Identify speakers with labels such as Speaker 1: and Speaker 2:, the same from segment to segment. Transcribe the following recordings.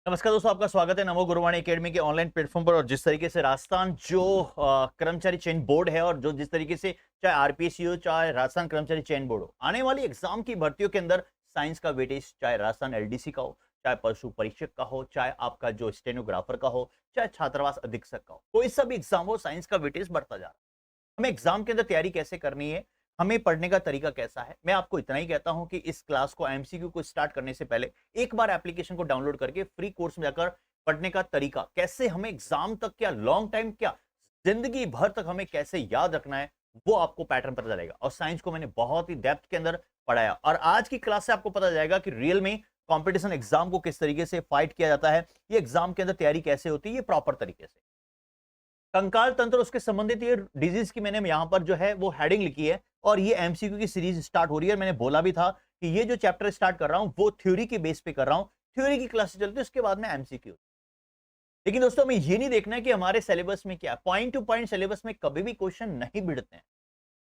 Speaker 1: नमस्कार दोस्तों, आपका स्वागत है नमो गुरुवाणी एकेडमी के ऑनलाइन प्लेटफॉर्म पर। और जिस तरीके से राजस्थान जो कर्मचारी चयन बोर्ड है और जो जिस तरीके से चाहे आरपीएससी हो चाहे राजस्थान कर्मचारी चयन बोर्ड हो, आने वाली एग्जाम की भर्तियों के अंदर साइंस का वेटेज चाहे राजस्थान एलडीसी का हो, चाहे पशु परीक्षक का हो, चाहे आपका जो स्टेनोग्राफर का हो, चाहे छात्रावास अधीक्षक का हो, कोई सा भी एग्जाम हो, साइंस का वेटेज बढ़ता जा रहा है। हमें एग्जाम के अंदर तैयारी कैसे करनी है, हमें पढ़ने का तरीका कैसा है, मैं आपको इतना ही कहता हूं कि इस क्लास को एमसीक्यू को स्टार्ट करने से पहले एक बार एप्लीकेशन को डाउनलोड करके फ्री कोर्स में जाकर पढ़ने का तरीका, कैसे हमें एग्जाम तक क्या लॉन्ग टाइम क्या जिंदगी भर तक हमें कैसे याद रखना है, वो आपको पैटर्न पता चलेगा। और साइंस को मैंने बहुत ही डेप्थ के अंदर पढ़ाया और आज की क्लास से आपको पता चलेगा कि रियल में कंपटीशन एग्जाम को किस तरीके से फाइट किया जाता है, ये एग्जाम के अंदर तैयारी कैसे होती है, ये प्रॉपर तरीके से। कंकाल तंत्र उसके संबंधित ये डिजीज की मैंने यहां पर जो है वो हेडिंग लिखी है और ये एमसीक्यू की सीरीज स्टार्ट हो रही है। मैंने बोला भी था कि ये जो चैप्टर स्टार्ट कर रहा हूं वो थ्योरी के बेस पे कर रहा हूं, थ्योरी की क्लास चलती है, उसके बाद में एमसीक्यू। लेकिन दोस्तों हमें ये नहीं देखना है कि हमारे सिलेबस में क्या, पॉइंट टू पॉइंट सिलेबस में कभी भी क्वेश्चन नहीं भिड़ते हैं।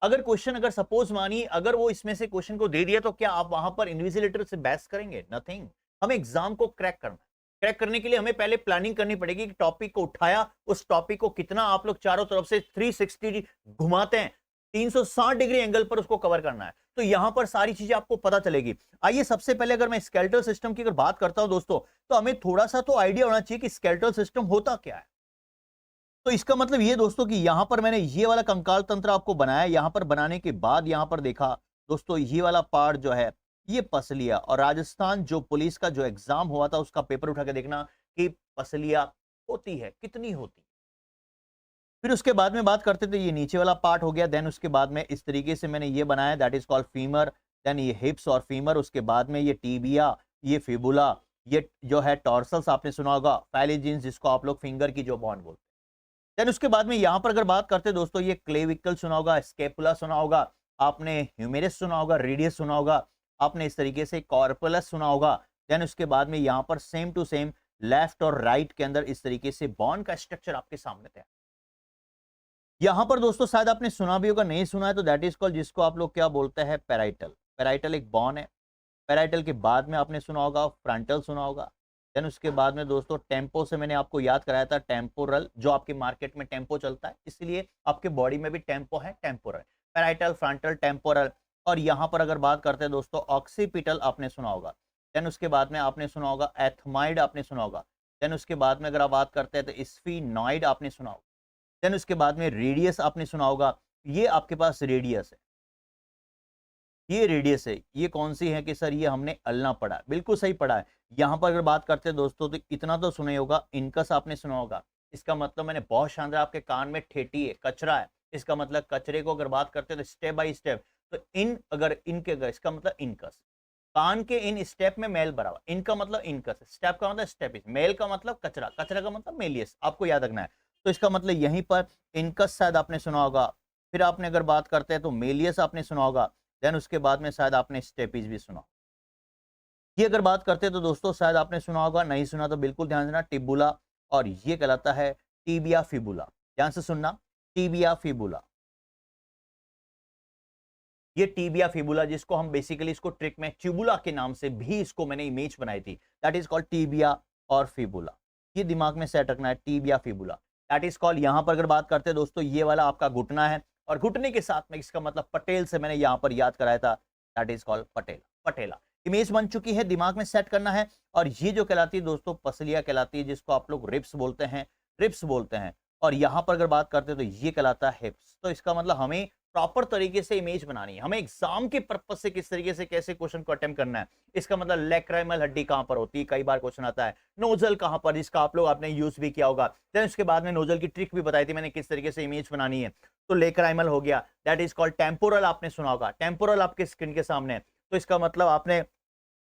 Speaker 1: अगर क्वेश्चन अगर सपोज मानिए अगर वो इसमें से क्वेश्चन को दे दिया तो क्या आप वहां पर इन्विजिलेटर से बहस करेंगे? नथिंग। हमें एग्जाम को क्रैक करना है। क्रैक करने के लिए हमें पहले प्लानिंग करनी पड़ेगी कि टॉपिक को उठाया, उस टॉपिक को कितना आप लोग चारों तरफ से 360 घुमाते हैं, 360 डिग्री एंगल पर उसको कवर करना है। तो यहां पर सारी चीजें आपको पता चलेगी। आइए सबसे पहले अगर मैं स्केलेटल सिस्टम की अगर बात करता हूं दोस्तों, तो हमें थोड़ा सा तो आइडिया होना चाहिए कि स्केलेटल सिस्टम होता क्या है। तो इसका मतलब ये दोस्तों कि यहां पर मैंने ये वाला कंकाल तंत्र आपको बनाया, यहां पर बनाने के बाद यहां पर देखा दोस्तों ये वाला पार्ट जो है ये पसलिया, और राजस्थान जो पुलिस का जो एग्जाम हुआ था उसका पेपर उठा के देखना कि पसलिया होती है कितनी होती है। फिर उसके बाद में बात करते थे, ये नीचे वाला पार्ट हो गया। देन उसके बाद में इस तरीके से मैंने ये बनाया, that is called femur. Then ये हिप्स और फीमर, उसके बाद में ये टीबिया, ये फिबुला, ये जो है टॉर्सल्स आपने सुना होगा, फैलेजिन्स जिसको आप लोग फिंगर की जो बॉन बोलते हैं। देन उसके बाद में यहां पर अगर बात करते हैं दोस्तों, ये क्लेविकल सुना होगा, स्केपुला सुना होगा, आपने ह्यूमेरस सुना होगा, रेडियस सुना होगा, आपने इस तरीके से कॉर्पुलस सुना होगा। देन उसके बाद में यहां पर सेम टू सेम लेफ्ट और राइट के अंदर इस तरीके से बॉन का स्ट्रक्चर आपके सामने था। यहां पर दोस्तों शायद आपने सुना भी होगा, नहीं सुना है तो दैट इज कॉल्ड, जिसको आप लोग क्या बोलते हैं, पेराइटल। पेराइटल एक बॉन है। पेराइटल के बाद में आपने सुना होगा फ्रंटल सुना होगा। देन उसके बाद में दोस्तों टेम्पो से मैंने आपको याद कराया था, टेम्पोरल, जो आपके मार्केट में टेम्पो चलता है इसलिए आपके बॉडी में भी टेम्पो है, टेम्पोरल। Parietal, frontal, temporal. और यहां पर अगर बात करते हैं दोस्तों, ऑक्सीपिटल आपने सुना होगा। देन उसके बाद में आपने सुना होगा एथमाइड आपने सुना होगा। देन उसके बाद में अगर आप बात करते हैं तो स्फीनॉइड आपने सुना होगा। देन उसके बाद में रेडियस आपने सुना होगा। ये आपके पास रेडियस है, ये रेडियस है। ये कौन सी है कि सर ये हमने अल्ना पढ़ा, बिल्कुल सही पढ़ा है। यहां पर अगर बात करते हैं दोस्तों तो इतना तो सुना ही होगा, इनकस आपने सुना होगा। इसका मतलब मैंने बहुत शानदार आपके कान में ठेठी है, कचरा है, इसका मतलब कचरे को अगर बात करते हैं तो स्टेप बाय स्टेप, तो इन अगर इनके अगर इसका मतलब इनकस, कान के इन स्टेप में मेल बराबर, इनका मतलब इनकस, स्टेप का मतलब स्टेप, मेल का मतलब कचरा, कचरा का मतलब मेलियस, आपको याद रखना है। तो इसका मतलब यहीं पर इनकस शायद आपने सुना होगा। फिर आपने अगर बात करते हैं तो मेलियस आपने सुना होगा। देन उसके बाद में शायद आपने स्टेपीज भी सुना। ये अगर बात करते हैं तो दोस्तों शायद आपने सुना होगा, नहीं सुना तो बिल्कुल ध्यान देना, टिबुला। और ये कहलाता है टीबिया फिबुला। ध्यान से सुनना, टीबिया फिबुला। ये टीबिया फिबुला, जिसको हम बेसिकली इसको ट्रिक में ट्यूबुला के नाम से भी इसको मैंने इमेज बनाई थी, दैट इज कॉल्ड टीबिया और फिबुला। ये दिमाग में सेट रखना है, tibia fibula that is called. यहां पर अगर बात करते हैं दोस्तों, ये वाला आपका घुटना है और घुटने के साथ में इसका मतलब पटेल से मैंने यहां पर याद कराया था, that is called patella. Patella image बन चुकी है, दिमाग में सेट करना है। और ये जो कहलाती है दोस्तों पसलिया कहलाती है, जिसको आप लोग रिप्स बोलते हैं, रिप्स बोलते हैं। और यहां पर अगर बात करते हैं तो ये कहलाता है हिप्स। तो इसका मतलब हमें प्रॉपर तरीके से इमेज बनानी है, हमें एग्जाम के पर्पस से किस तरीके से कैसे क्वेश्चन को अटेम्प्ट करना है। इसका मतलब लैक्राइमल हड्डी कहां पर होती है, कई बार क्वेश्चन आता है। नोजल कहां पर, जिसका आप लोग आपने यूज भी किया होगा। देन उसके बाद में नोजल की ट्रिक भी बताई थी मैंने, किस तरीके से इमेज बनानी है। तो लैक्राइमल हो गया, दैट इज कॉल्ड टेम्पोरल, आपने सुना होगा। टेम्पोरल आपके स्क्रीन के सामने है। तो इसका मतलब आपने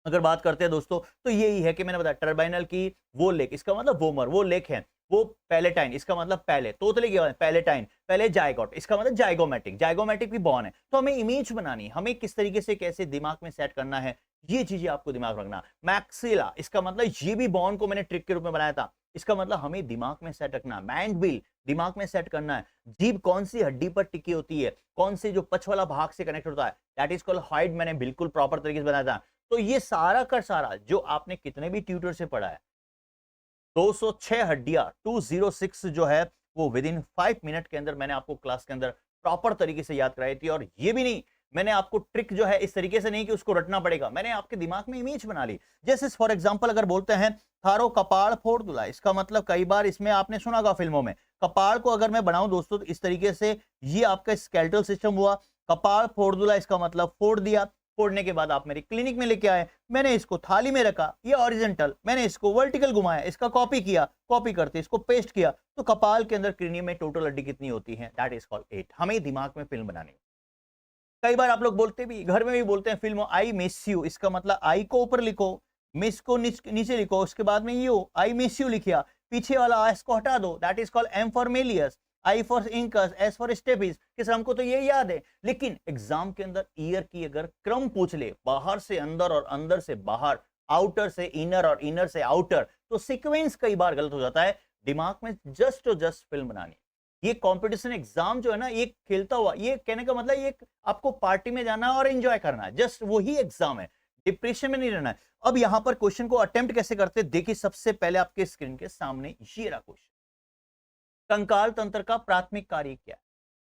Speaker 1: अगर बात करते हैं दोस्तों तो यही है कि मैंने बताया टर्बाइनल की वो लेक, इसका मतलब वोमर, वो लेक है। वो पैलेटाइन, इसका मतलब पहले, तोतले की पैलेटाइन, पहले जायगोट, इसका मतलब जायगोमेटिक, जायगोमेटिक भी बॉन है। तो हमें इमेज बनानी, हमें किस तरीके से कैसे दिमाग में सेट करना है, ये चीजें आपको दिमाग रखना। मैक्सिला, इसका मतलब ये भी बॉन को मैंने ट्रिक के रूप में बनाया था, इसका मतलब हमें दिमाग में सेट रखना। मैंडबिल दिमाग में सेट करना है। जीभ कौन सी हड्डी पर टिकी होती है, कौन से जो पछ वाला भाग से कनेक्ट होता है, दैट इज कॉल्ड हाइड, मैंने बिल्कुल प्रॉपर तरीके से बनाया था। तो ये सारा का सारा जो आपने कितने भी ट्यूटर से पढ़ा है, 206 हड्डियां 206 जो है वो विद इन 5 मिनट के अंदर मैंने आपको क्लास के अंदर प्रॉपर तरीके से याद कराई थी। और ये भी नहीं, मैंने आपको ट्रिक जो है इस तरीके से नहीं कि उसको रटना पड़ेगा, मैंने आपके दिमाग में इमेज बना ली। जैसे फॉर एग्जांपल अगर बोलते हैं थारो कपाड़ फोड़ दुला, इसका मतलब कई बार इसमें आपने सुना होगा फिल्मों में, कपाड़ को अगर मैं बनाऊं दोस्तों तो इस तरीके से, ये आपका स्केलेटल सिस्टम हुआ। कपाड़ फोड़ दुला इसका मतलब फोड़ दिया, फोड़ने के बाद आप मेरे क्लिनिक में लेके आए, मैंने इसको थाली में रखा, ये ऑरिजेंटल, मैंने इसको वर्टिकल घुमाया, इसका कॉपी किया, कॉपी करते इसको पेस्ट किया, तो कपाल के अंदर क्रेनियम में टोटल हड्डी कितनी होती है, दैट इज कॉल्ड 8। हमें दिमाग में फिल्म बनानी। कई बार आप लोग बोलते भी, घर में भी बोलते हैं फिल्म आई मिस यू, इसका मतलब आई को ऊपर लिखो, मिस को नीचे लिखो, उसके बाद में यू, आई मिस यू लिखिया, पीछे वाला एस को हटा दो, that is called M for malleus, I for incus, S for stapes. किस हमको तो ये याद है, लेकिन एग्जाम के अंदर ईयर की अगर क्रम पूछ ले, बाहर से अंदर और अंदर से बाहर, आउटर से इनर और इनर से आउटर, तो सीक्वेंस कई बार गलत हो जाता है। दिमाग में जस्ट और जस्ट फिल्म बनानी। ये कंपटीशन एग्जाम जो है ना, ये खेलता हुआ, ये कहने का मतलब ये आपको पार्टी में जाना और एंजॉय करना है, जस्ट वही एग्जाम है, डिप्रेशन में नहीं रहना है। अब यहां पर क्वेश्चन को अटेम्प्ट कैसे करते हैं, देखिए सबसे पहले आपके स्क्रीन के सामने ये रहा क्वेश्चन, कंकाल तंत्र का प्राथमिक कार्य क्या है।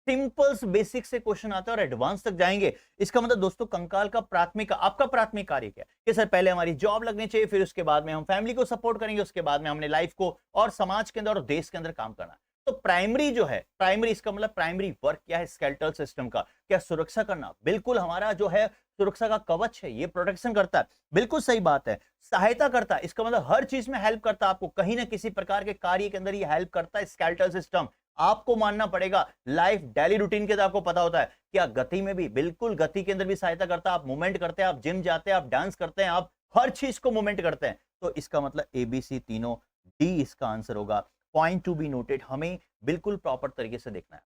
Speaker 1: सिंपल बेसिक से क्वेश्चन आता है और एडवांस तक जाएंगे। इसका मतलब दोस्तों कंकाल का प्राथमिक, आपका प्राथमिक कार्य क्या है कि सर पहले हमारी जॉब लगनी चाहिए, फिर उसके बाद में हम फैमिली को सपोर्ट करेंगे, उसके बाद में हमने लाइफ को और समाज के अंदर और देश के अंदर काम करना है। तो प्राइमरी जो है, प्राइमरी इसका मतलब प्राइमरी वर्क क्या है, स्केलेटल सिस्टम का क्या सुरक्षा करना, बिल्कुल हमारा जो है सुरक्षा का कवच है, ये प्रोटेक्शन करता है, बिल्कुल सही बात है। सहायता करता है, इसका मतलब हर चीज में हेल्प करता है, आपको कहीं ना किसी प्रकार के कार्य के अंदर ये हेल्प करता है स्केलेटल सिस्टम। आपको मानना पड़ेगा, लाइफ डेली रूटीन के अंदर आपको पता होता है क्या, गति में भी, बिल्कुल गति के अंदर भी सहायता करता है। आप मूवमेंट करते हैं, आप जिम जाते हैं, आप डांस करते हैं, आप हर चीज को मूवमेंट करते हैं, तो इसका मतलब एबीसी तीनों, डी इसका आंसर होगा। पॉइंट टू बी नोटेड, हमें बिल्कुल प्रॉपर तरीके से देखना है।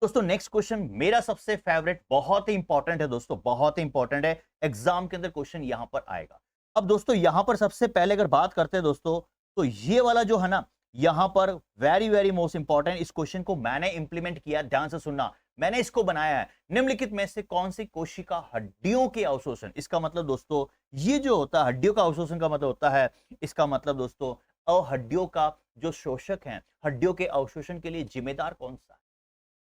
Speaker 1: दोस्तों नेक्स्ट क्वेश्चन मेरा सबसे फेवरेट, बहुत ही इंपॉर्टेंट है दोस्तों, बहुत ही इंपॉर्टेंट है, एग्जाम के अंदर क्वेश्चन यहां पर आएगा। अब दोस्तों यहां पर सबसे पहले अगर बात करते हैं दोस्तों, तो ये वाला जो है ना, यहां पर वेरी वेरी मोस्ट इंपॉर्टेंट, इस क्वेश्चन को मैंने इंप्लीमेंट किया, ध्यान से सुनना, मैंने इसको बनाया है। निम्नलिखित में से कौन सी कोशिका हड्डियों के अवशोषण, इसका मतलब दोस्तों ये जो होता है हड्डियों का अवशोषण का मतलब होता है, इसका मतलब दोस्तों हड्डियों का जो शोषक है, हड्डियों के अवशोषण के लिए जिम्मेदार कौन सा है?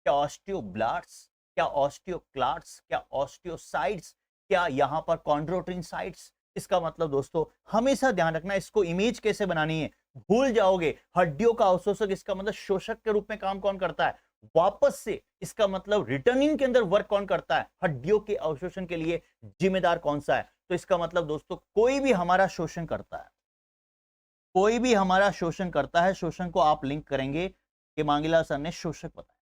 Speaker 1: क्या ऑस्टियोब्लास्ट्स, क्या ऑस्टियोक्लास्ट्स, क्या ऑस्टियोसाइट्स, क्या यहां पर कॉन्ड्रोटिन साइट्स? इसका मतलब दोस्तों हमेशा ध्यान रखना, इसको इमेज कैसे बनानी है, भूल जाओगे। हड्डियों का अवशोषक, इसका मतलब शोषक के रूप में काम कौन करता है, वापस से, इसका मतलब रिटर्निंग के अंदर वर्क कौन करता है, हड्डियों के अवशोषण के लिए जिम्मेदार कौन सा है। तो इसका मतलब दोस्तों कोई भी हमारा शोषण करता है, कोई भी हमारा शोषण करता है, शोषण को आप लिंक करेंगे कि मांगीलाल सर ने शोषक बताया,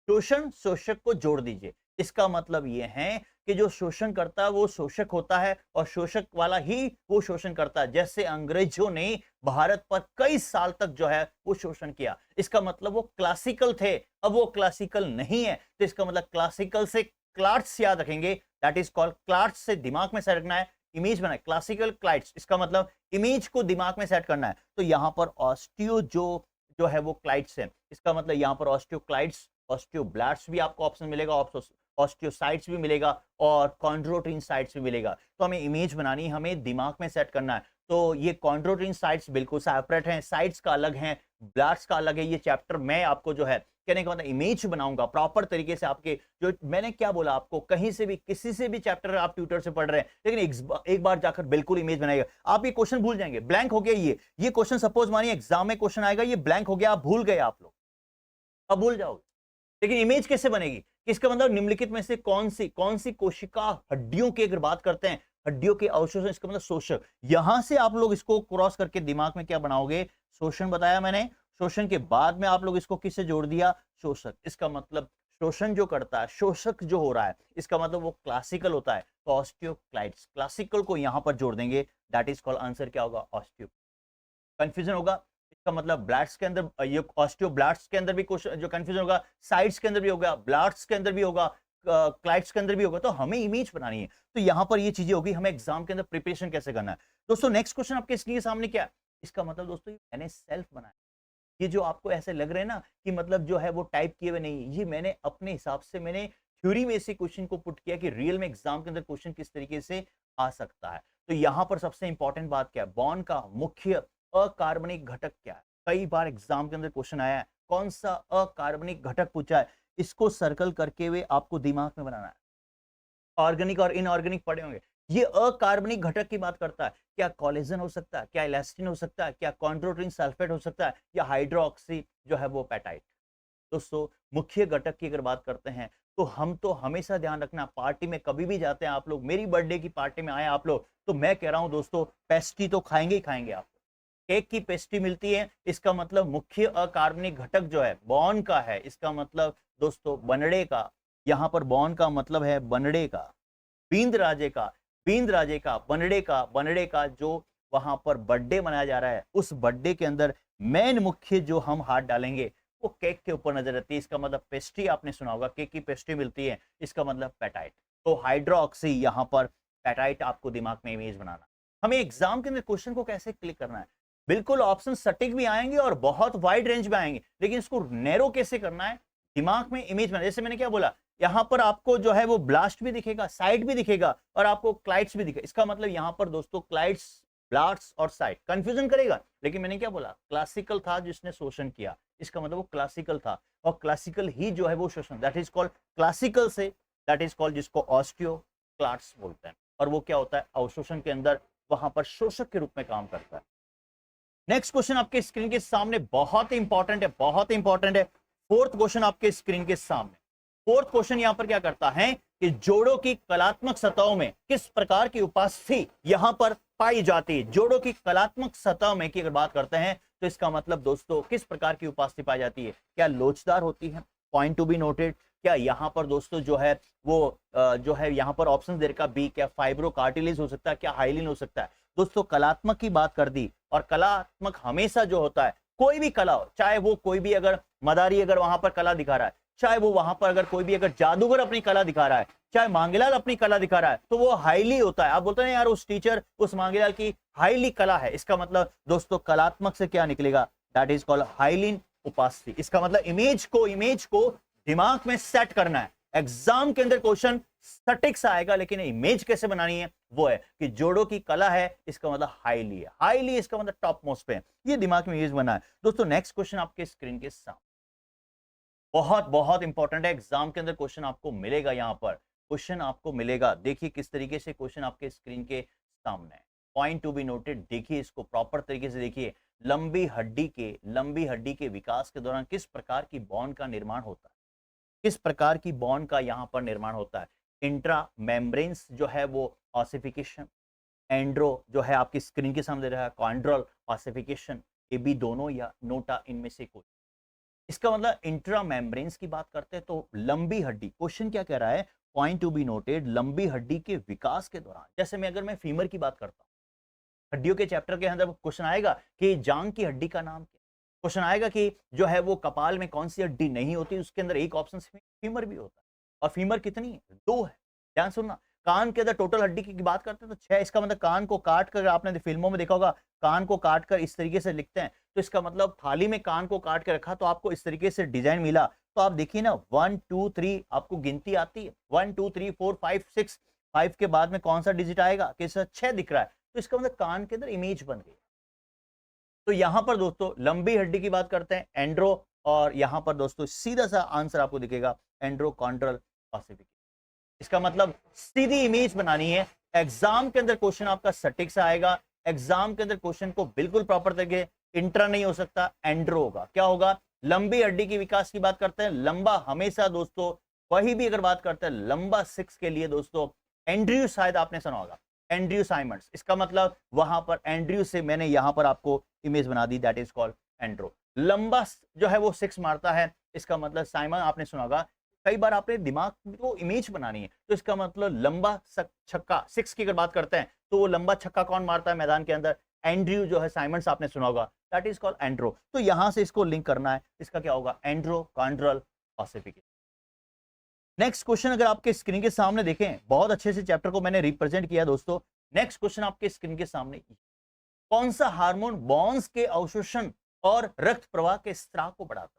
Speaker 1: शोषण शोषक को जोड़ दीजिए। इसका मतलब यह है कि जो शोषण करता है वो शोषक होता है और शोषक वाला ही वो शोषण करता है। जैसे अंग्रेजों ने भारत पर कई साल तक जो है वो शोषण किया, इसका मतलब वो क्लासिकल थे, अब वो क्लासिकल नहीं है, तो इसका मतलब क्लासिकल से क्लाट्स याद रखेंगे, दैट इज कॉल्ड क्लाट्स से दिमाग में सेट रखना है, इमेज बनाए क्लासिकल क्लाइट्स, इसका मतलब इमेज को दिमाग में सेट करना है। तो यहां पर ऑस्टियो जो है वो क्लाइट्स है, इसका मतलब यहां पर ऑस्टियोक्लाइट्स, ऑस्टियोब्लास्ट्स भी आपको ऑप्शन मिलेगा, ऑस्टियोसाइट्स भी मिलेगा और कॉन्ड्रोटिन साइट्स भी मिलेगा। तो हमें इमेज बनानी, हमें दिमाग में सेट करना है। तो ये कॉन्ड्रोटिन साइट्स बिल्कुल सेपरेट हैं, साइट्स का अलग है, ब्लास्ट्स का अलग है। ये चैप्टर मैं आपको जो है कहने का मतलब इमेज बनाऊंगा प्रॉपर तरीके से, आपके जो मैंने क्या बोला आपको, कहीं से भी किसी से भी चैप्टर आप ट्यूटर से पढ़ रहे हैं, लेकिन एक बार जाकर बिल्कुल इमेज बनाइएगा। आप ये क्वेश्चन भूल जाएंगे, ब्लैंक हो गया ये क्वेश्चन, सपोज मानिए एग्जाम में क्वेश्चन आएगा, ये ब्लैंक हो गया, आप भूल गए, आप लोग अब भूल जाओगे, लेकिन इमेज कैसे बनेगी, इसका मतलब निम्नलिखित में से कौन सी कोशिका हड्डियों की अगर बात करते हैं, हड्डियों के अवशोषण, इसका मतलब शोषक। यहां से आप लोग इसको क्रॉस करके दिमाग में क्या बनाओगे, शोषण बताया मैंने, शोषण के बाद में आप लोग इसको किससे जोड़ दिया, शोषक। इसका मतलब शोषण जो करता है, शोषक जो हो रहा है, इसका मतलब वो क्लासिकल होता है, तो ऑस्टियोक्लाइट्स, क्लासिकल को यहां पर जोड़ देंगे, दैट इज कॉल्ड, आंसर क्या होगा, ऑस्टियो। कंफ्यूजन होगा, इसका मतलब ब्लास्ट्स के अंदर, ये ऑस्टियोब्लास्ट्स के अंदर भी क्वेश्चन जो कंफ्यूजन होगा, साइट्स के अंदर भी होगा, ब्लास्ट्स के अंदर भी होगा, क्लाइट्स के अंदर भी होगा। तो हमें इमेज बनानी है, तो यहां पर ये चीजें होगी, हमें एग्जाम के अंदर प्रिपरेशन कैसे करना है। दोस्तों नेक्स्ट क्वेश्चन आपके स्क्रीन के सामने क्या है, इसका मतलब दोस्तों मैंने सेल्फ बनाया, ये जो आपको ऐसे लग रहे हैं ना कि मतलब जो है वो टाइप किए हुए नहीं, ये मैंने अपने हिसाब से, मैंने थ्योरी में से क्वेश्चन को पुट किया कि रियल में एग्जाम के अंदर क्वेश्चन किस तरीके से आ सकता है। तो यहां पर सबसे इंपॉर्टेंट बात क्या है, बॉन का मुख्य अकार्बनिक घटक क्या है? कई बार एग्जाम के अंदर क्वेश्चन आया है, कौन सा अकार्बनिक घटक पूछा है, इसको सर्कल करके हुए आपको दिमाग में बनाना है। ऑर्गेनिक और इनऑर्गेनिक पढ़े होंगे। ये अकार्बनिक घटक की बात करता है। क्या कोलेजन हो सकता है, क्या इलास्टिन हो सकता है, क्या कॉन्ड्रोटिन सल्फेट हो सकता है, या हाइड्रोक्सी जो है वो पेटाइट। दोस्तों मुख्य घटक की अगर बात करते हैं तो हम तो हमेशा ध्यान रखना, पार्टी में कभी भी जाते हैं आप लोग, मेरी बर्थडे की पार्टी में आए आप लोग, तो मैं कह रहा हूं दोस्तों पेस्ट्री तो खाएंगे ही खाएंगे आप। केक की पेस्ट्री मिलती है, इसका मतलब मुख्य अकार्बनिक घटक जो है बॉन्ड का है, इसका मतलब दोस्तों बनड़े का, यहां पर बॉन्ड का मतलब है बनड़े का, बींद राजे का, बींद राजे का, बनड़े का जो वहां पर बर्थडे मनाया जा रहा है, उस बर्थडे के अंदर मेन मुख्य जो हम हाथ डालेंगे वो केक के ऊपर नजर आती है। इसका मतलब पेस्ट्री आपने सुना होगा, केक की पेस्ट्री मिलती है, इसका मतलब पेटाइट। तो हाइड्रोक्सी, यहां पर पेटाइट आपको दिमाग में इमेज बनाना। हमें एग्जाम के अंदर क्वेश्चन को कैसे क्लिक करना है, बिल्कुल ऑप्शन सटीक भी आएंगे और बहुत वाइड रेंज में आएंगे, लेकिन इसको नैरो कैसे करना है, दिमाग में इमेज बनाना। जैसे मैंने क्या बोला, यहां पर आपको जो है वो ब्लास्ट भी दिखेगा, साइट भी दिखेगा, और आपको क्लाइट्स भी दिखेगा। इसका मतलब यहां पर दोस्तों क्लाइट्स, ब्लास्ट और साइट कंफ्यूजन करेगा, लेकिन मैंने क्या बोला, क्लासिकल था जिसने शोषण किया, इसका मतलब वो क्लासिकल था, और क्लासिकल ही जो है वो शोषण, दैट इज कॉल्ड क्लासिकल से, दैट इज कॉल्ड जिसको ऑस्टियोक्लास्ट बोलते हैं। और वो क्या होता है, अवशोषण के अंदर वहां पर शोषक के रूप में काम करता है। नेक्स्ट क्वेश्चन आपके स्क्रीन के सामने बहुत ही इंपॉर्टेंट है, बहुत ही इंपॉर्टेंट है। फोर्थ क्वेश्चन आपके स्क्रीन के सामने, फोर्थ क्वेश्चन यहां पर क्या करता है कि जोड़ों की कलात्मक सतहों में किस प्रकार की उपस्थिति यहां पर पाई जाती है। जोड़ों की कलात्मक सतह में की अगर बात करते हैं तो इसका मतलब दोस्तों किस प्रकार की उपस्थिति पाई जाती है, क्या लोचदार होती है, पॉइंट टू बी नोटेड। क्या यहां पर दोस्तों जो है वो जो है यहां पर ऑप्शन दे रखा बी, क्या फाइब्रो कार्टिलेज हो सकता है, क्या हाइलिन हो सकता है। दोस्तों कलात्मक की बात कर दी, और कलात्मक हमेशा जो होता है, कोई भी कला हो, चाहे वो कोई भी अगर मदारी अगर वहां पर कला दिखा रहा है, चाहे वो वहां पर अगर कोई भी अगर जादूगर अपनी कला दिखा रहा है, चाहे मांगेलाल अपनी कला दिखा रहा है, तो वो हाईली होता है। आप बोलते हैं यार उस टीचर, उस मांगेलाल की हाईली कला है, इसका मतलब दोस्तों कलात्मक से क्या निकलेगा, दैट इज कॉल्ड हाइलिन उपास्थि। इसका मतलब इमेज को दिमाग में सेट करना है। एग्जाम के अंदर क्वेश्चन सटीक सा आएगा, लेकिन इमेज कैसे बनानी है वो है कि जोड़ों की कला है, इसका मतलब हाईली है, हाईली इसका मतलब टॉप मोस्ट पे है, ये दिमाग में इमेज बना है। दोस्तों नेक्स्ट क्वेश्चन आपके स्क्रीन के सामने बहुत बहुत इंपॉर्टेंट है, एग्जाम के अंदर क्वेश्चन आपको मिलेगा, यहां पर क्वेश्चन आपको मिलेगा। देखिए किस तरीके से क्वेश्चन आपके स्क्रीन के सामने है, पॉइंट टू बी नोटेड। देखिए इसको प्रॉपर तरीके से देखिए। लंबी हड्डी के विकास के दौरान किस प्रकार की बॉन्ड का निर्माण होता है, किस प्रकार की बॉन्ड का यहां पर निर्माण होता है। इंट्रा मेम्ब्रेन्स जो है वो ऑसिफिकेशन, एंड्रो जो है आपकी स्क्रीन के सामने रहा है कॉन्ड्रल ऑसिफिकेशन, ये भी दोनों या नोटा इनमें से कोई। इसका मतलब इंट्रा मेम्ब्रेन्स की बात करते हैं तो लंबी हड्डी, क्वेश्चन क्या कह रहा है, पॉइंट टू बी नोटेड, लंबी हड्डी के विकास के दौरान, जैसे मैं फीमर की बात करता हूं, हड्डियों के चैप्टर के अंदर क्वेश्चन आएगा कि जांग की हड्डी का नाम क्या, क्वेश्चन आएगा कि जो है वो कपाल में कौन सी हड्डी नहीं होती, उसके अंदर एक ऑप्शन फीमर भी होता है, और फीमर कितनी है, 2 है। ध्यान सुनना, कान के अंदर टोटल हड्डी की बात करते हैं तो 6, इसका मतलब कान को काट कर, आपने फिल्मों में देखा होगा कान को काट कर इस तरीके से लिखते हैं, तो इसका मतलब थाली में कान को काट के रखा तो आपको इस तरीके से डिजाइन मिला। तो आप देखिए ना 1 2 3 आपको गिनती आती है, 1 2 3 4 5 6, 5 के बाद में कौन सा डिजिट आएगा, किस 6 दिख रहा है, तो इसका मतलब कान के अंदर इमेज बन गई। तो यहां पर दोस्तों लंबी हड्डी की बात करते हैं एंड्रो, और यहां पर दोस्तों सीधा सा आंसर आपको दिखेगा एंड्रोकॉन्ड्रल ऑसिफिकेशन। इसका मतलब सीधी इमेज बनानी है। एग्जाम के अंदर क्वेश्चन आपका सटीक से आएगा, एग्जाम के अंदर क्वेश्चन को बिल्कुल प्रॉपर तरीके, इंट्रा नहीं हो सकता, एंड्रो होगा। क्या होगा, लंबी हड्डी की विकास की बात करते हैं, लंबा हमेशा दोस्तों वही भी अगर बात करते हैं लंबा 6 के लिए दोस्तों एंड्रयू, शायद आपने सुना होगा एंड्रयू साइमंड्स, इसका मतलब वहां पर एंड्रयू से मैंने यहां पर आपको इमेज बना दी, दैट इज कॉल्ड एंड्रो। लंबा जो है वो 6 मारता है, इसका मतलब साइमन आपने सुना होगा। कई बार आपने दिमाग को इमेज बनानी है, तो इसका मतलब लंबा छक्का 6 की अगर बात करते हैं तो वो लंबा छक्का कौन मारता है मैदान के अंदर, एंड्रयू जो है साइमंड्स आपने सुना होगा, दैट इज कॉल्ड एंड्रो। तो यहां से इसको लिंक करना है, इसका क्या होगा, एंड्रोकॉन्ड्रल ऑसिफिकेशन। नेक्स्ट क्वेश्चन अगर आपके स्क्रीन के सामने देखें, बहुत अच्छे से चैप्टर को मैंने रिप्रेजेंट किया दोस्तों। नेक्स्ट क्वेश्चन आपके स्क्रीन के सामने, कौन सा हार्मोन बॉन्स के अवशोषण और रक्त प्रवाह के स्राव को बढ़ाता है।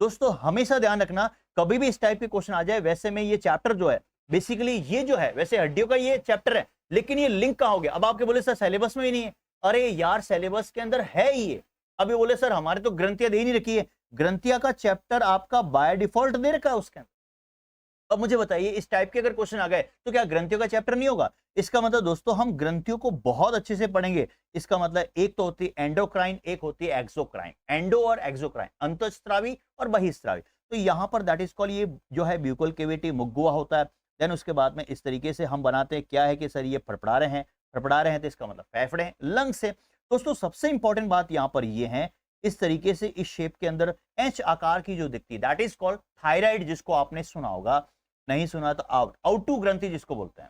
Speaker 1: दोस्तों हमेशा ध्यान रखना, कभी भी इस टाइप के क्वेश्चन आ जाए, वैसे में ये चैप्टर जो है बेसिकली ये जो है वैसे हड्डियों का ये चैप्टर है, लेकिन ये लिंक कहां हो गया, अब आपके बोले सर सिलेबस में ही नहीं है, अरे यार सिलेबस के अंदर है ही ये। अभी बोले सर हमारे तो ग्रंथियां दे ही नहीं रखी है, ग्रंथिया का चैप्टर आपका बाय डिफॉल्ट दे रखा है उसके अंदर। अब मुझे बताइए इस टाइप के अगर क्वेश्चन आ गए तो क्या ग्रंथियों का चैप्टर नहीं होगा? इसका मतलब दोस्तों हम ग्रंथियों को बहुत अच्छे से पढ़ेंगे। इसका मतलब एक तो होती है एंडोक्राइन, एक होती है एक्सोक्राइन। एंडो और एक्सोक्राइन, अंतःस्रावी और बहिस्रावी। तो यहां पर दैट इज कॉल्ड, ये जो है ब्यूकल केविटी मुगुआ होता है। देन उसके बाद में इस तरीके से हम बनाते हैं, क्या है कि सर ये फड़फड़ा रहे हैं, फड़फड़ा रहे हैं तो इसका मतलब फेफड़े हैं, लंग्स है। दोस्तों सबसे इंपॉर्टेंट बात यहां पर ये है, इस तरीके से इस शेप के अंदर एच आकार की जो दिखती है दैट इज कॉल्ड थायराइड, जिसको आपने सुना होगा। नहीं सुना तो आउटू ग्रंथि जिसको बोलते हैं,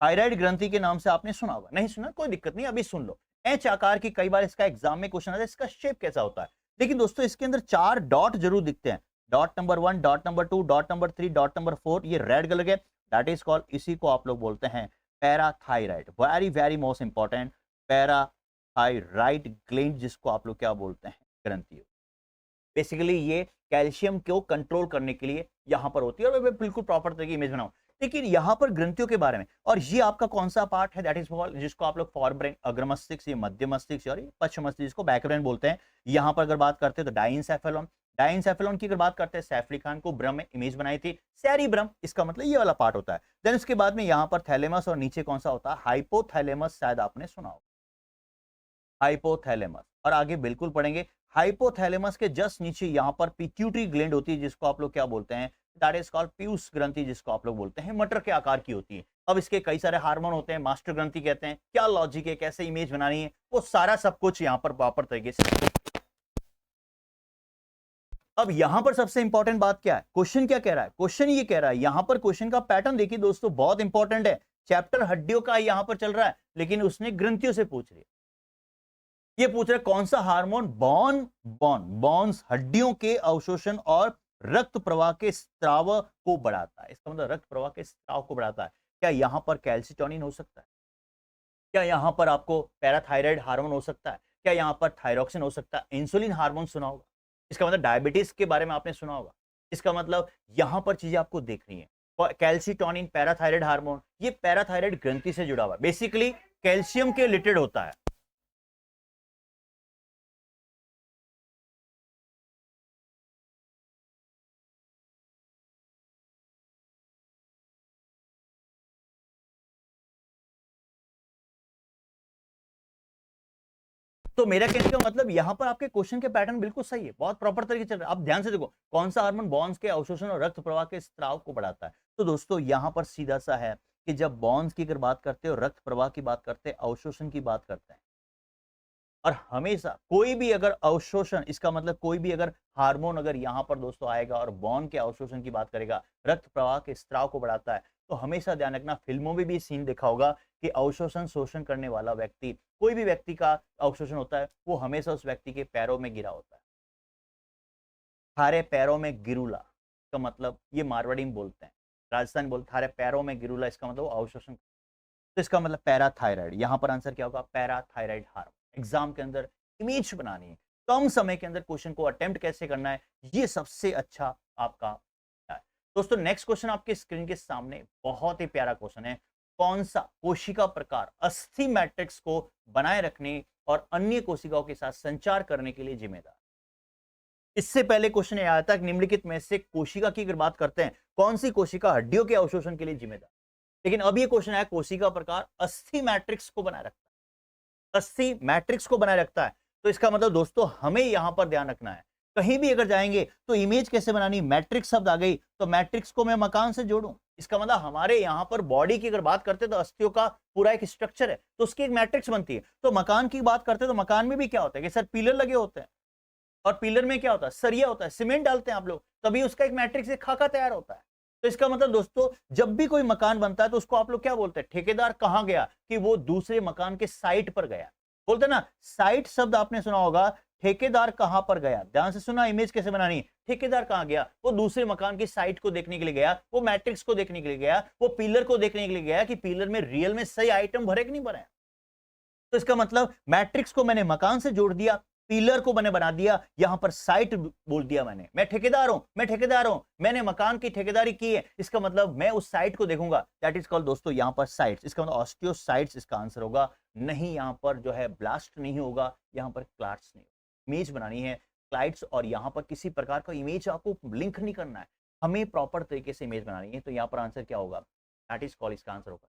Speaker 1: थायराइड ग्रंथि के नाम से आपने सुना होगा। नहीं सुना कोई दिक्कत नहीं, अभी सुन लो। एच आकार की, कई बार इसका एग्जाम में क्वेश्चन आता है इसका शेप कैसा होता है। लेकिन दोस्तों इसके अंदर 4 डॉट जरूर दिखते हैं। Dot number 1, dot number 2, dot number 3, dot number 4, ये रेड कलर के, दैट इज कॉल्ड, इसी को आप लोग बोलते हैं parathyroid. Very very most important, parathyroid gland जिसको आप लोग क्या बोलते हैं, ग्रंथि। बेसिकली ये कैल्शियम को कंट्रोल करने के लिए यहां पर होती है, और मैं बिल्कुल प्रॉपर तरीके की इमेज बनाऊं। लेकिन यहां पर ग्रंथियों के बारे में, और ये आपका कौन सा पार्ट है, दैट इज जिसको आप लोग फॉरब्रेन, अग्र मस्तिष्क, ये मध्य मस्तिष्क और ये पश्चिम मस्तिष्क, जिसको बैकब्रेन बोलते हैं। यहां पर अगर बात करते हैं तो डाइनसेफेलॉन, डाइनसेफेलॉन की अगर बात करते हैं, सैफ अली खान को ब्रह्म में इमेज बनाई थी, सैरिब्रम, इसका मतलब ये वाला पार्ट होता है। देन उसके बाद में यहां पर थैलेमस, और नीचे कौन सा होता है, हाइपोथैलेमस, शायद आपने सुना हो, हाइपोथैलेमस। और आगे बिल्कुल पढ़ेंगे। हाइपोथैलेमस के जस्ट नीचे यहां पर पिट्यूटरी ग्लैंड होती है, जिसको आप लोग क्या बोलते हैं, दैट इज कॉल्ड पीयूष ग्रंथि, जिसको आप लोग बोलते हैं मटर के आकार की होती है। अब इसके कई सारे हार्मोन होते हैं, मास्टर ग्रंथि कहते हैं, क्या लॉजिक है, कैसे इमेज बनानी है, वो सारा सब कुछ यहां पर प्रॉपर तरीके से। अब यहां पर सबसे इंपॉर्टेंट बात क्या है, क्वेश्चन क्या कह रहा है, क्वेश्चन ये कह रहा है, यहां पर क्वेश्चन का पैटर्न देखिए दोस्तों, बहुत इंपॉर्टेंट है। चैप्टर हड्डियों का यहां पर चल रहा है, लेकिन उसने ग्रंथियों से पूछ लिया। ये पूछ रहे कौन सा हार्मोन बॉन्स हड्डियों के अवशोषण और रक्त प्रवाह के स्त्राव को बढ़ाता है। इसका मतलब रक्त प्रवाह के स्त्राव को बढ़ाता है। क्या यहां पर कैल्सिटोनिन हो सकता है? क्या यहां पर आपको पैराथायराइड हार्मोन हो सकता है? क्या यहां पर थायरॉक्सिन हो सकता है? इंसुलिन हार्मोन सुना होगा, इसका मतलब डायबिटीज के बारे में आपने सुना होगा। इसका मतलब यहां पर चीजें आपको देखनी है। कैल्सिटोनिन, पैराथायराइड हार्मोन, ये पैराथायराइड ग्रंथि से जुड़ा हुआ है, बेसिकली कैल्शियम के रिलेटेड होता है। तो मेरा कहने का मतलब यहां पर आपके क्वेश्चन के पैटर्न बिल्कुल सही है, बहुत प्रॉपर तरीके से चल रहा है। आप ध्यान से देखो, कौन सा हार्मोन बॉन्स के अवशोषण और रक्त प्रवाह के स्त्राव को बढ़ाता है। तो दोस्तों यहां पर सीधा सा है कि जब बॉन्स की अगर बात करते हो, रक्त प्रवाह की बात करते हैं, अवशोषण की बात करते हैं, और हमेशा कोई भी अगर अवशोषण, इसका मतलब कोई भी अगर हार्मोन अगर यहां पर दोस्तों आएगा और बॉन्ड के अवशोषण की बात करेगा, रक्त प्रवाह के स्त्राव को बढ़ाता है, तो हमेशा ध्यान रखना, फिल्मों में भी सीन देखा होगा कि अवशोषण शोषण करने वाला व्यक्ति, कोई भी व्यक्ति का अवशोषण होता है, वो हमेशा उस व्यक्ति के पैरों में गिरा होता है। थारे पैरों में गिरुला का मतलब, ये मारवाड़ी में बोलते हैं, राजस्थान बोलते थारे पैरों में गिरुला, इसका मतलब अवशोषण। तो इसका मतलब पैराथायराइड, यहां पर आंसर क्या होगा, पैराथायराइड हार्मोन। एग्जाम के अंदर इमेज बनानी है, कम समय के अंदर क्वेश्चन को अटेम्प्ट कैसे करना है, ये सबसे अच्छा आपका है। दोस्तों नेक्स्ट क्वेश्चन आपके स्क्रीन के सामने, बहुत ही प्यारा क्वेश्चन है। कौन सा कोशिका प्रकार अस्थि मैट्रिक्स को बनाए रखने और अन्य कोशिकाओं के साथ संचार करने के लिए जिम्मेदार? इससे पहले क्वेश्चन आया था निम्नलिखित में से कोशिका की अगर बात करते हैं, कौन सी कोशिका हड्डियों के अवशोषण के लिए जिम्मेदार? लेकिन अब ये क्वेश्चन आया, कोशिका प्रकार अस्थि मैट्रिक्स को बनाए रखता है, अस्थि मैट्रिक्स को बनाए रखता है। तो इसका मतलब दोस्तों हमें यहां पर ध्यान रखना है, कहीं भी अगर जाएंगे तो इमेज कैसे बनानी, मैट्रिक्स शब्द आ गई तो मैट्रिक्स को मैं मकान से जोड़ूं। इसका मतलब हमारे यहां पर बॉडी की अगर बात करते हैं तो अस्थियों का पूरा एक स्ट्रक्चर है, तो उसकी एक मैट्रिक्स बनती है। तो मकान की बात करते हैं तो मकान में भी क्या होता है कि सर पिलर लगे होते हैं, और पिलर में क्या होता है, सरिया होता है, सीमेंट डालते हैं आप लोग, तभी उसका एक मैट्रिक्स, एक खाका तैयार होता है। तो इसका मतलब दोस्तों जब भी कोई मकान बनता है तो उसको आप लोग क्या बोलते हैं, ठेकेदार कहां गया, कि वो दूसरे मकान के साइट पर गया, बोलते ना, साइट शब्द आपने सुना होगा, ठेकेदार कहां पर गया, ध्यान से सुना, इमेज कैसे बनानी, ठेकेदार कहां गया, वो दूसरे मकान की साइट को देखने के लिए गया, वो मैट्रिक्स को देखने के लिए गया, वो पिलर को देखने के लिए गया कि पिलर में रियल में सही आइटम भरे कि नहीं भरे। तो इसका मतलब मैट्रिक्स को मैंने मकान से जोड़ दिया, पिलर को मैंने बना दिया, यहां पर साइट बोल दिया मैंने, मैं ठेकेदार हूं, मैं ठेकेदार हूं, मैंने मकान की ठेकेदारी की है, इसका मतलब मैं उस साइट को देखूंगा, दैट इज कॉल्ड दोस्तों यहां पर साइट्स, इसका मतलब ऑस्टियोसाइट्स इसका आंसर होगा। नहीं, यहां पर जो है ब्लास्ट नहीं होगा, यहां पर क्लाट्स नहीं होगा। इमेज बनानी है क्लाइट्स, और यहां पर किसी प्रकार का इमेज आपको लिंक नहीं करना है, हमें प्रॉपर तरीके से इमेज बनानी है, तो यहां पर आंसर क्या होगा, दैट इज कॉल्ड, इसका आंसर होगा।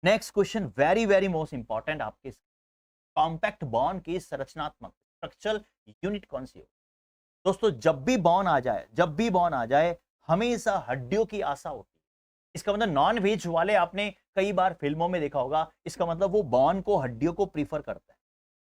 Speaker 1: Next question very very most important, आपके कॉम्पैक्ट बॉन्ड की संरचनात्मक स्ट्रक्चरल यूनिट कौन सी हो। दोस्तों जब भी बॉन्ड आ जाए, जब भी बॉन्ड आ जाए, हमेशा हड्डियों की आशा होती है। इसका मतलब नॉन वेज वाले आपने कई बार फिल्मों में देखा होगा, इसका मतलब वो बॉन्ड को, हड्डियों को प्रीफर करते हैं।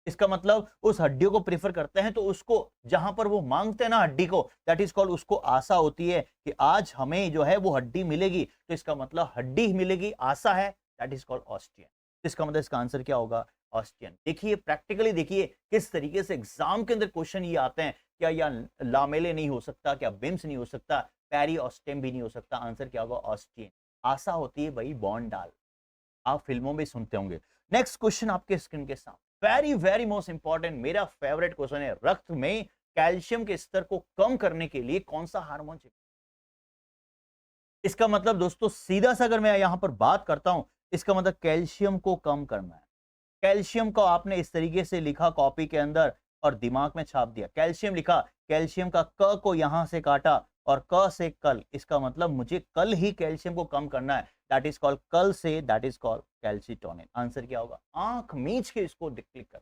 Speaker 1: इसका मतलब उस हड्डियों को प्रेफर करते हैं, तो उसको जहां पर वो मांगते हैं ना हड्डी को, दैट इज कॉल्ड, उसको आशा होती है कि आज हमें जो है वो हड्डी मिलेगी, तो इसका मतलब हड्डी मिलेगी, आशा है, दैट इज कॉल्ड ऑस्टियन। इसका मतलब इसका आंसर क्या होगा, ऑस्टियन। देखिए प्रैक्टिकली देखिए किस तरीके से एग्जाम के अंदर क्वेश्चन ये आते हैं, क्या या लामेले नहीं हो सकता, क्या बिम्स नहीं हो सकता, पैरी ऑस्टेम भी नहीं हो सकता, आंसर क्या होगा, ऑस्टियन। आशा होती है भाई बॉन्ड डाल, आप फिल्मों में सुनते होंगे। नेक्स्ट क्वेश्चन आपके स्क्रीन के सामने, वेरी वेरी मोस्ट इंपॉर्टेंट, मेरा फेवरेट क्वेश्चन है, रक्त में कैल्शियम के स्तर को कम करने के लिए कौन सा हार्मोन चाहिए। इसका मतलब दोस्तों सीधा सा अगर मैं यहां पर बात करता हूं, इसका मतलब कैल्शियम को कम करना है। कैल्शियम को आपने इस तरीके से लिखा कॉपी के अंदर और दिमाग में छाप दिया, कैल्शियम लिखा, कैल्शियम का क को यहां से काटा और क से कल, इसका मतलब मुझे कल ही कैल्शियम को कम करना है, दैट इज कॉल्ड कल से, that is called calcitonin. Answer क्या होगा, आंख मीच के इसको क्लिक कर,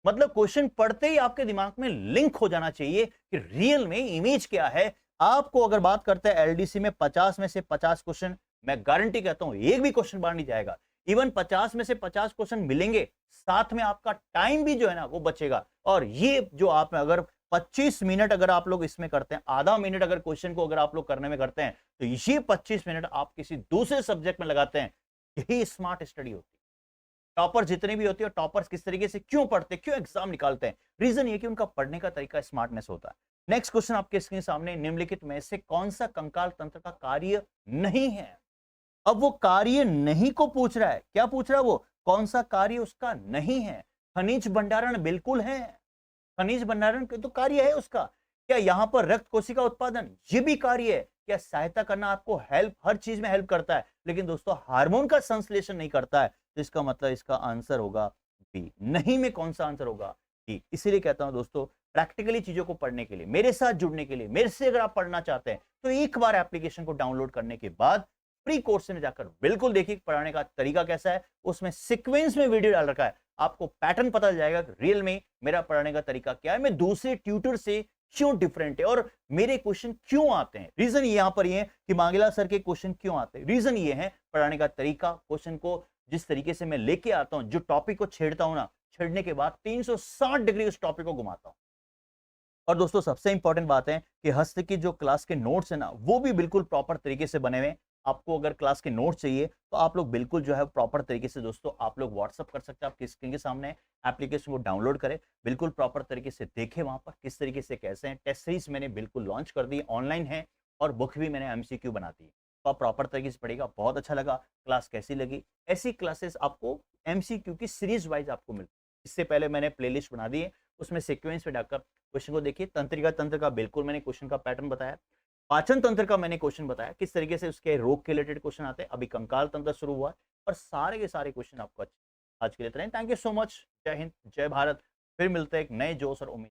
Speaker 1: मतलब क्वेश्चन पढ़ते ही आपके दिमाग में लिंक हो जाना चाहिए कि रियल में इमेज क्या है। आपको अगर बात करते हैं एलडीसी में 50 में से 50 क्वेश्चन, मैं गारंटी कहता हूं एक भी क्वेश्चन बाहर नहीं जाएगा, इवन 50 में से 50 क्वेश्चन मिलेंगे, साथ में आपका टाइम भी जो है ना वो बचेगा। और ये जो आप अगर 25 मिनट अगर आप लोग इसमें करते हैं, आधा मिनट अगर क्वेश्चन को अगर आप लोग करने में करते हैं, तो ये 25 मिनट आप किसी दूसरे सब्जेक्ट में लगाते हैं, यही स्मार्ट स्टडी होती है। टॉपर जितने भी होते हैं, टॉपर्स किस तरीके से क्यों पढ़ते हैं, क्यों एग्जाम निकालते हैं, रीजन ये कि उनका पढ़ने का तरीका स्मार्टनेस होता है। नेक्स्ट क्वेश्चन आपके स्क्रीन सामने, निम्नलिखित में से कौन सा कंकाल तंत्र का कार्य नहीं है। अब वो कार्य नहीं को पूछ रहा है, क्या पूछ रहा है वो, कौन सा कार्य उसका नहीं है। खनिज भंडारण बिल्कुल है, खनिज भंडारण तो कार्य है उसका। क्या यहां पर रक्त कोशिका उत्पादन, ये भी कार्य है। क्या सहायता करना, आपको हेल्प, हर चीज में हेल्प करता है, लेकिन दोस्तों हार्मोन का संश्लेषण नहीं करता है, तो इसका मतलब इसका आंसर होगा बी। नहीं में कौन सा आंसर होगा, डी। इसीलिए कहता हूं दोस्तों, प्रैक्टिकली चीजों को पढ़ने के लिए, मेरे साथ जुड़ने के लिए, मेरे से अगर आप पढ़ना चाहते हैं, तो एक बार एप्लीकेशन को डाउनलोड करने के बाद फ्री कोर्स में जाकर बिल्कुल देखिए पढ़ाने का तरीका कैसा है, उसमें सीक्वेंस में वीडियो डाल रखा है, आपको पैटर्न पता चल जाएगा कि रियल में मेरा पढ़ाने का तरीका क्या है, मैं दूसरे ट्यूटर से क्यों डिफरेंट है, और मेरे क्वेश्चन क्यों आते हैं। रीजन यहां पर ये है कि मांगेला सर के क्वेश्चन क्यों आते हैं, रीजन ये है पढ़ाने का तरीका, क्वेश्चन को जिस तरीके से मैं लेके आता हूं, जो टॉपिक को छेड़ता हूं ना, छेड़ने के बाद 360 डिग्री उस टॉपिक को घुमाता हूं। और दोस्तों सबसे इंपॉर्टेंट बात है कि हस्त की जो क्लास के नोट्स है ना, वो भी बिल्कुल प्रॉपर तरीके से बने हुए। आपको अगर क्लास के नोट्स चाहिए तो आप लोग बिल्कुल जो है प्रॉपर तरीके से दोस्तों आप लोग व्हाट्सअप कर सकते हैं, आपकी स्क्रीन के सामने एप्लीकेशन को डाउनलोड करें, बिल्कुल प्रॉपर तरीके से देखें वहां पर किस तरीके से कैसे हैं। टेस्ट सीरीज मैंने बिल्कुल लॉन्च कर दी, ऑनलाइन है, और बुक भी मैंने एमसीक्यू बना दी, तो आप प्रॉपर तरीके से पढ़ेगा। बहुत अच्छा लगा, क्लास कैसी लगी, ऐसी क्लासेस आपको एमसीक्यू की सीरीज वाइज आपको मिलती। इससे पहले मैंने प्लेलिस्ट बना दी है, उसमें सीक्वेंस में डालकर क्वेश्चन को देखिए। तंत्रिका तंत्र का बिल्कुल मैंने क्वेश्चन का पैटर्न बताया, पाचन तंत्र का मैंने क्वेश्चन बताया, किस तरीके से उसके रोग के रिलेटेड क्वेश्चन आते हैं, अभी कंकाल तंत्र शुरू हुआ है, और सारे के सारे क्वेश्चन आपको आज के लिए। थैंक यू सो मच, जय हिंद, जय भारत। फिर मिलते हैं एक नए जोश और उम्मीद।